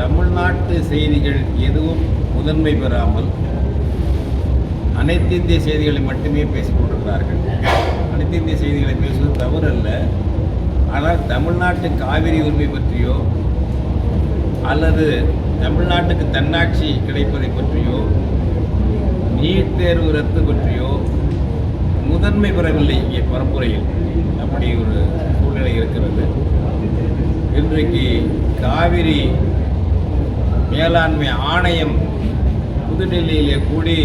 தமிழ்நாட்டு செய்திகள் எதுவும் முதன்மை பெறாமல் அனைத்து இந்திய செய்திகளை மட்டுமே பேசிக் கொண்டிருக்கிறார்கள். அனைத்து இந்திய செய்திகளை பேசுவது தவறல்ல. ஆனால் தமிழ்நாட்டு காவிரி உரிமை பற்றியோ அல்லது தமிழ்நாட்டுக்கு தன்னாட்சி கிடைப்பதை பற்றியோ நீட் தேர்வு ரத்து பற்றியோ முதன்மை பெறவில்லை இங்கே பரப்புரையில். அப்படி ஒரு சூழ்நிலை இருக்கிறது. இன்றைக்கு காவிரி மேலாண்மை ஆணையம் புதுடெல்லியிலே கூடி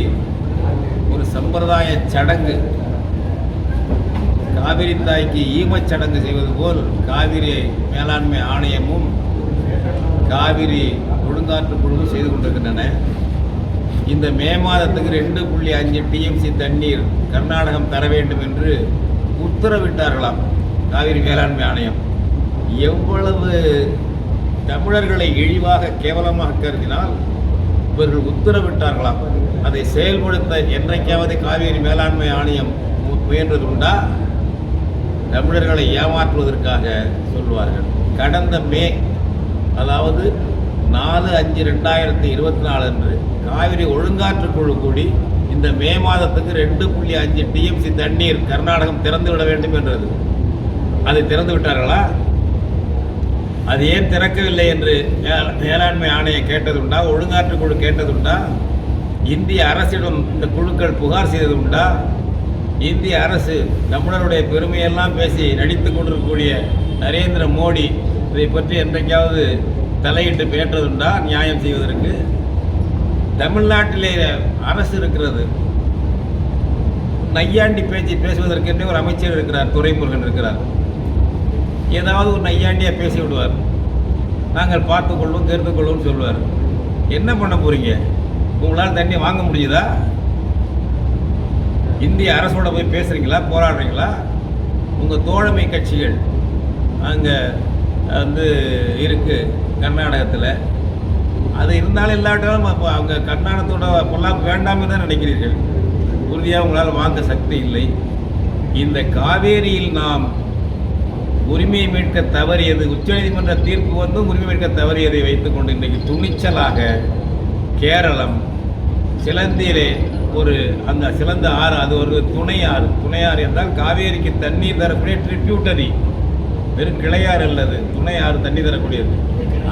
ஒரு சம்பிரதாய சடங்கு, காவிரி தாய்க்கு ஈமச் சடங்கு செய்வது போல் காவிரி மேலாண்மை ஆணையமும் காவிரி ஒழுங்காற்று குழுவும் செய்து கொண்டிருக்கின்றன. இந்த மே மாதத்துக்கு 2.5 டிஎம்சி தண்ணீர் கர்நாடகம் தர வேண்டும் என்று உத்தரவிட்டார்களாம் காவிரி மேலாண்மை ஆணையம். எவ்வளவு தமிழர்களை இழிவாக கேவலமாக கருதினால் இவர்கள் உத்தரவிட்டார்களாம். அதை செயல்படுத்த என்றைக்காவது காவிரி மேலாண்மை ஆணையம் முயன்றது உண்டா? தமிழர்களை ஏமாற்றுவதற்காக சொல்வார்கள். கடந்த மே, அதாவது 4/5/2024 அன்று காவிரி ஒழுங்காற்று குழு கூடி இந்த மே மாதத்துக்கு 2.5 டிஎம்சி தண்ணீர் கர்நாடகம் திறந்து விட வேண்டும் என்றது. அதை திறந்து விட்டார்களா? அது ஏன் திறக்கவில்லை என்று மேலாண்மை ஆணையம் கேட்டதுண்டா? ஒழுங்காற்று குழு கேட்டதுண்டா? இந்திய அரசிடம் இந்த குழுக்கள் புகார் செய்தது உண்டா? இந்திய அரசு தமிழருடைய பெருமையெல்லாம் பேசி நடித்து கொண்டிருக்கக்கூடிய நரேந்திர மோடி இதை பற்றி என்றைக்காவது தலையிட்டு பேற்றதுண்டா நியாயம் செய்வதற்கு? தமிழ்நாட்டிலே அரசு இருக்கிறது. நையாண்டி பேச்சு பேசுவதற்கென்றே ஒரு அமைச்சர் இருக்கிறார், துரைமுருகன் இருக்கிறார். ஏதாவது ஒரு நையாண்டியாக பேசி விடுவார். நாங்கள் பார்த்துக்கொள்வோம், தெரிந்து கொள்வோம்னு சொல்லுவார். என்ன பண்ண போகிறீங்க? உங்களால் தண்ணி வாங்க முடியுதா? இந்திய அரசோட போய் பேசுகிறீங்களா, போராடுறீங்களா? உங்கள் தோழமை கட்சிகள் அங்கே இருக்குது கர்நாடகத்தில். அது இருந்தாலும் இல்லாட்டாலும் அவங்க கர்நாடகத்தோட பொல்லாப்பு வேண்டாம்னு தான் நினைக்கிறீர்கள். உறுதியாக உங்களால் வாங்க சக்தி இல்லை. இந்த காவேரியில் நாம் உரிமையை மீட்க தவறியது, உச்சநீதிமன்ற தீர்ப்பு வந்து உரிமை மீட்க தவறியதை வைத்துக்கொண்டு இன்றைக்கு துணிச்சலாக கேரளம் சிலந்தியிலே அந்த சிலந்த ஆறு, அது ஒரு துணையாறு என்றால் காவேரிக்கு தண்ணீர் தரக்கூடிய ட்ரிபியூட்டரி, வெறும் கிளையாறு அல்லது துணையாறு தண்ணி தரக்கூடியது.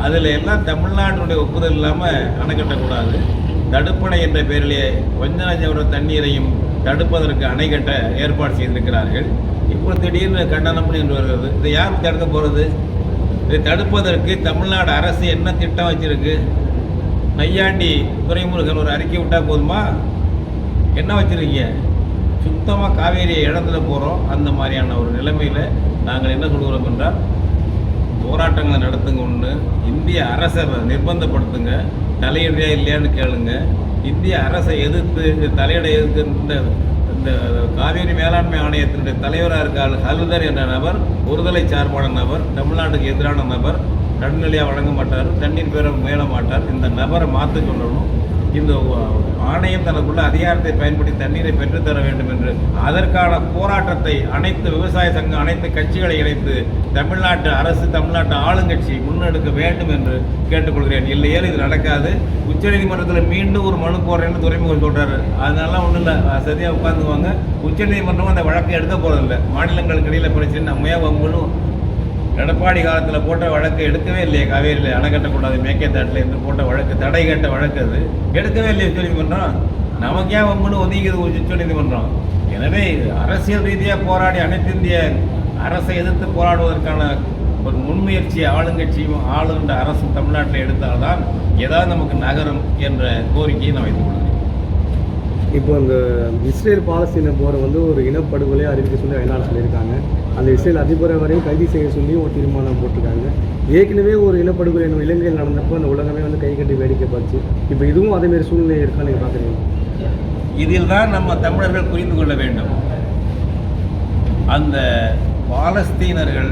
அதில் எல்லாம் தமிழ்நாட்டினுடைய ஒப்புதல் இல்லாமல் அணை கட்டக்கூடாது. தடுப்பணை என்ற பெயரிலே கொஞ்ச நஞ்ச தண்ணீரையும் தடுப்பதற்கு அணை கட்ட ஏற்பாடு செய்திருக்கிறார்கள். இப்போ திடீர்னு கண்டனம் என்று வருகிறது. இதை யார் தடுக்க போகிறது? இதை தடுப்பதற்கு தமிழ்நாடு அரசு என்ன திட்டம் வச்சிருக்கு? நையாண்டி துரைமுருகன் ஒரு அறிக்கை விட்டால் போதுமா? என்ன வச்சுருக்கீங்க? சுத்தமாக காவேரியை இடத்துல போகிறோம். அந்த மாதிரியான ஒரு நிலைமையில் நாங்கள் என்ன சொல்கிறோம் என்றால், போராட்டங்களை நடத்துங்க. ஒன்று, இந்திய அரசை நிர்பந்தப்படுத்துங்க, தலையிடையா இல்லையான்னு கேளுங்க. இந்திய அரசை எதிர்த்து தலையிட எதிர்க்கின்ற இந்த காவேரி மேலாண்மை ஆணையத்தினுடைய தலைவராக இருக்கார் ஹல்தர் என்ற நபர், ஒருதலை சார்பான நபர், தமிழ்நாட்டுக்கு எதிரான நபர், நடுநிலையாக வழங்க மாட்டார், தண்ணீர் பெற முயல மாட்டார். இந்த நபரை மாற்ற சொல்லணும். இந்த ஆணையம் தனக்குள்ள அதிகாரத்தை பயன்படுத்தி தண்ணீரை பெற்றுத்தர வேண்டும் என்று அதற்கான போராட்டத்தை அனைத்து விவசாய சங்கம், அனைத்து கட்சிகளை இணைத்து தமிழ்நாட்டு அரசு, தமிழ்நாட்டு ஆளுங்கட்சி முன்னெடுக்க வேண்டும் என்று கேட்டுக்கொள்கிறேன். இல்லையே இது நடக்காது. உச்சநீதிமன்றத்தில் மீண்டும் ஒரு மனு போடுறேன்னு துரைமுருகன் சொல்கிறாரு. அதனால ஒன்றும் இல்லை, சரியாக உட்காந்துவாங்க. உச்சநீதிமன்றமும் அந்த வழக்கை எடுக்க போகிறதில்லை. மாநிலங்களுக்கு இடையில் பிரச்சனை. நம்ம வம்புன்னு எடப்பாடி காலத்தில் போட்ட வழக்கை எடுக்கவே இல்லையே. காவேரியில் அணை கட்டக்கூடாது, மேற்கேத்தாட்டில் இருந்து போட்ட வழக்கு, தடை கட்ட வழக்கு, அது எடுக்கவே இல்லையே உச்சநீதிமன்றம். நமக்கு ஏன் வம்புன்னு ஒதுங்கிது உச்சநீதிமன்றம்? எனவே அரசியல் ரீதியாக போராடி அனைத்து இந்திய அரசை எதிர்த்து போராடுவதற்கான ஒரு முன்முயற்சியை ஆளுங்கட்சியும் ஆளுகின்ற அரசும் தமிழ்நாட்டில் எடுத்தால்தான் ஏதாவது நமக்கு நகரும் என்ற கோரிக்கையை நான் வைத்துக் கொள்கிறேன். இப்போ இந்த இஸ்ரேல் பாலஸ்தீன போரை வந்து ஒரு இனப்படுகொலையை அறிவிக்க சொல்லி ஐநாடு சொல்லியிருக்காங்க. அந்த இஸ்ரேல் அதிபரை வரையும் கைது செய்ய சொல்லி ஒரு தீர்மானம் போட்டிருக்காங்க. ஏற்கனவே ஒரு இனப்படுகொலை நம்ம இலங்கையில் நடந்தப்போ அந்த உலகமே வந்து கை கட்டி வேடிக்கை பார்த்து, இப்போ இதுவும் அதேமாரி சூழ்நிலை இருக்கான்னு நீங்கள் பார்க்குறீங்க? இதில் தான் நம்ம தமிழர்கள் புரிந்து கொள்ள வேண்டும். அந்த பாலஸ்தீனர்கள்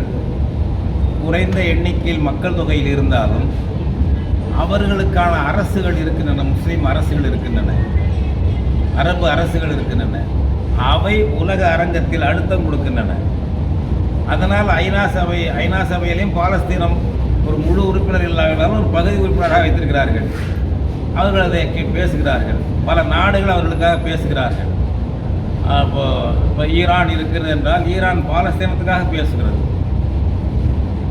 குறைந்த எண்ணிக்கையில் மக்கள் தொகையில் இருந்தாலும் அவர்களுக்கான அரசுகள் இருக்கின்றன, முஸ்லீம் அரசுகள் இருக்கின்றன, அரபு அரசுகள் இருக்கின்றன. அவை உலக அரங்கத்தில் அழுத்தம் கொடுக்கின்றன. அதனால் ஐநா சபையிலையும் பாலஸ்தீனம் ஒரு முழு உறுப்பினர் இல்லாவிட்டாலும் ஒரு பகுதி உறுப்பினராக வைத்திருக்கிறார்கள். அவர்கள் அதை பேசுகிறார்கள். பல நாடுகள் அவர்களுக்காக பேசுகிறார்கள். இப்போ ஈரான் இருக்கிறது என்றால் ஈரான் பாலஸ்தீனத்துக்காக பேசுகிறது.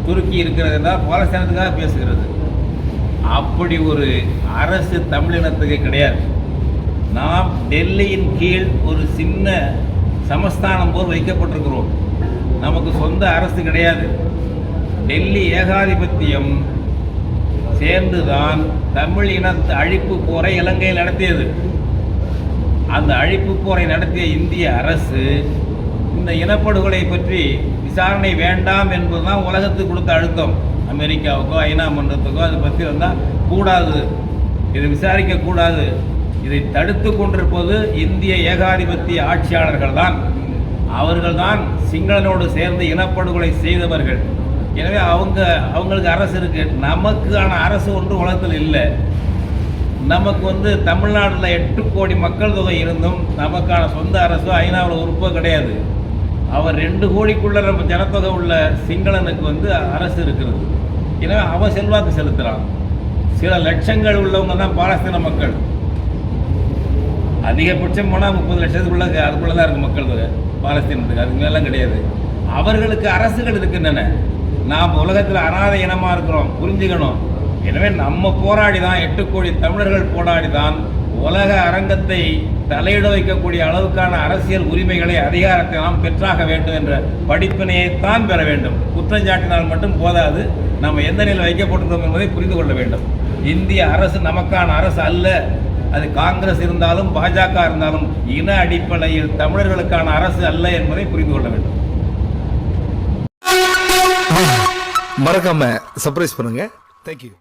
துருக்கி இருக்கிறது என்றால் பாலஸ்தீனத்துக்காக பேசுகிறது. அப்படி ஒரு அரசு தமிழினத்துக்கு கிடையாது. நாம் டெல்லியின் கீழ் ஒரு சின்ன சமஸ்தானம் போல் வைக்கப்பட்டிருக்கிறோம். நமக்கு சொந்த அரசு கிடையாது. டெல்லி ஏகாதிபத்தியம் சேர்ந்துதான் தமிழ் இனத்து அழிப்பு போரை இலங்கையில் நடத்தியது. அந்த அழிப்பு போரை நடத்திய இந்திய அரசு இந்த இனப்படுகொலை பற்றி விசாரணை வேண்டாம் என்பதுதான் உலகத்துக்கு கொடுத்த அழுத்தம். அமெரிக்காவுக்கோ ஐநா மன்றத்துக்கோ அதை பற்றி வந்தால் கூடாது, இதை விசாரிக்கக்கூடாது. இதை தடுத்து கொண்டிருப்பது இந்திய ஏகாதிபத்திய ஆட்சியாளர்கள் தான். அவர்கள்தான் சிங்களனோடு சேர்ந்து இனப்படுகொலை செய்தவர்கள். எனவே அவங்களுக்கு அரசு இருக்கு. நமக்கான அரசு ஒன்று உலகத்தில் இல்லை. நமக்கு தமிழ்நாட்டில் 8 கோடி மக்கள் தொகை இருந்தும் நமக்கான சொந்த அரசோ ஐநாவில் உறுப்போ கிடையாது. அவர் 2 கோடிக்குள்ள நம்ம ஜனத்தொகை உள்ள சிங்களனுக்கு அரசு இருக்கிறது. எனவே அவன் செல்வாக்கு செலுத்துகிறான். சில லட்சங்கள் உள்ளவங்க தான் பாலஸ்தீன மக்கள். அதிகபட்சம் போனால் 30 லட்சத்துக்குள்ள அதுக்குள்ளே தான் இருக்குது மக்கள் தொகை பாலஸ்தீனத்துக்கு. அதுக்கு மேலாம் கிடையாது. அவர்களுக்கு அரசுகள் இருக்கின்றன. நாம் உலகத்தில் அனாதை இனமாக இருக்கிறோம், புரிஞ்சுக்கணும். எனவே நம்ம போராடி தான் 8 கோடி தமிழர்கள் போராடி தான் உலக அரங்கத்தை தலையிட வைக்கக்கூடிய அளவுக்கான அரசியல் உரிமைகளை அதிகாரத்தை நாம் பெற்றாக வேண்டும் என்ற படிப்பினையைத்தான் பெற வேண்டும். குற்றஞ்சாட்டினால் மட்டும் போதாது. நம்ம எந்த நிலையில் வைக்கப்பட்டிருக்கோம் என்பதை புரிந்து கொள்ள வேண்டும். இந்திய அரசு நமக்கான அரசு அல்ல. அது காங்கிரஸ் இருந்தாலும் பாஜக இருந்தாலும் இன அடிப்படையில் தமிழர்களுக்கான அரசு அல்ல என்பதை புரிந்து கொள்ள வேண்டும். மறக்காம சர்ப்ரைஸ் பண்ணுங்க. தேங்க்யூ.